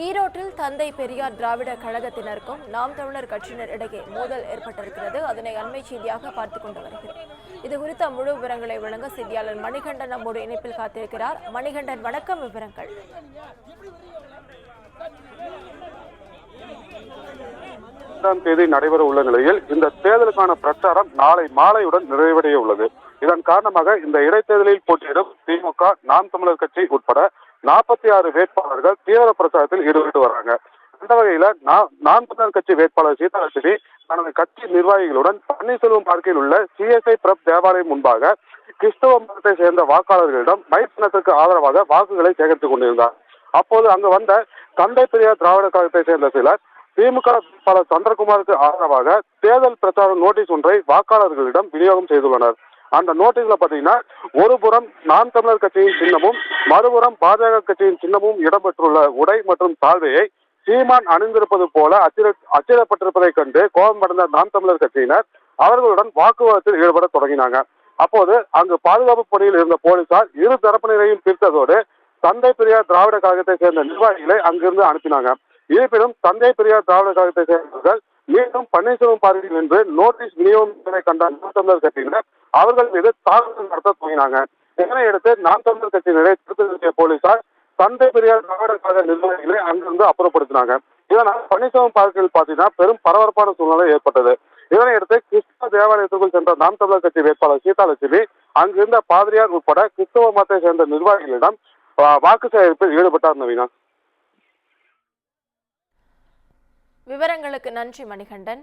ஈரோட்டில் தந்தை பெரியார் திராவிட கழகத்தினருக்கும் நாம் தமிழர் கட்சியினர் இடையே மோதல் ஏற்பட்டிருக்கிறது. அதனை அண்மை செய்தியாக பார்த்துக் கொண்டு வருகிறோம். இது குறித்த முழு விவரங்களை வழங்க செய்தியாளர் மணிகண்டன் நம்மோடு இணைப்பில் காத்திருக்கிறார். மணிகண்டன், வணக்கம். விவரங்கள். தேதி நடைபெற உள்ள நிலையில் இந்த தேர்தலுக்கான பிரச்சாரம் நாளை மாலையுடன் நிறைவடைய உள்ளது. இதன் காரணமாக இந்த இடைத்தேர்தலில் போட்டியிடும் திமுக, நாம் தமிழர் கட்சி உட்பட 46 வேட்பாளர்கள் தீவிர பிரச்சாரத்தில் ஈடுபட்டு வராங்க. அந்த வகையில நாம் தமிழர் கட்சி வேட்பாளர் சீதாலட்சுமி தனது கட்சி நிர்வாகிகளுடன் பன்னீர்செல்வம் பார்க்கில் உள்ள CSI பிரப் தேவாலயம் முன்பாக கிறிஸ்தவ மதத்தை சேர்ந்த வாக்காளர்களிடம் மை சின்னத்திற்கு ஆதரவாக வாக்குகளை சேகரித்துக் கொண்டிருந்தார். அப்போது அங்கு வந்த தந்தை பெரியார் திராவிட கழகத்தை சேர்ந்த சிலர் திமுக வேட்பாளர் சந்திரகுமாருக்கு ஆதரவாக தேர்தல் பிரச்சார நோட்டீஸ் ஒன்றை வாக்காளர்களிடம் விநியோகம் செய்துள்ளனர். அந்த நோட்டீஸ்ல பாத்தீங்கன்னா ஒருபுறம் நாம் தமிழர் கட்சியின் சின்னமும் மறுபுறம் பாஜக கட்சியின் சின்னமும் இடம்பெற்றுள்ள உடை மற்றும் தாழ்வையை சீமான் அணிந்திருப்பது போல அச்சிடப்பட்டிருப்பதை கண்டு கோபமடைந்த நாம் தமிழர் கட்சியினர் அவர்களுடன் வாக்குவாதத்தில் ஈடுபட தொடங்கினாங்க. அப்போது அங்கு பாதுகாப்பு பணியில் இருந்த போலீசார் இரு தரப்பினரையும் பிரித்ததோடு தந்தை பெரியார் திராவிட கழகத்தை சேர்ந்த நிர்வாகிகளை அங்கிருந்து அனுப்பினாங்க. இருப்பினும் தந்தை பெரியார் திராவிட கழகத்தை சேர்ந்தவர்கள் மீண்டும் பன்னீர்செல்வம் பார்வையில் நின்று நோட்டீஸ் விநியோகம் கண்ட நாம் தமிழர் கட்சியினர் அவர்கள் மீது தாக்குதல் நடத்த துவங்கினாங்க. இதனையடுத்து நாம் தமிழர் கட்சியினரை திருத்த போலீசார் தந்தை பெரியார் திராவிட கழக நிர்வாகிகளை அங்கிருந்து அப்புறப்படுத்தினாங்க. இதனால் பன்னீர்செல்வம் பார்வையில் பாத்தீங்கன்னா பெரும் பரபரப்பான சூழ்நிலை ஏற்பட்டது. இதனையடுத்து கிறிஸ்தவ தேவாலயத்திற்குள் சென்ற நாம் தமிழர் கட்சி வேட்பாளர் சீதாலட்சுமி அங்கிருந்த பாதிரியார் உட்பட கிறிஸ்தவ மதத்தை சேர்ந்த நிர்வாகிகளிடம் வாக்கு சேகரிப்பில் ஈடுபட்டார். நவீனா, விவரங்களுக்கு நன்றி மணிகண்டன்.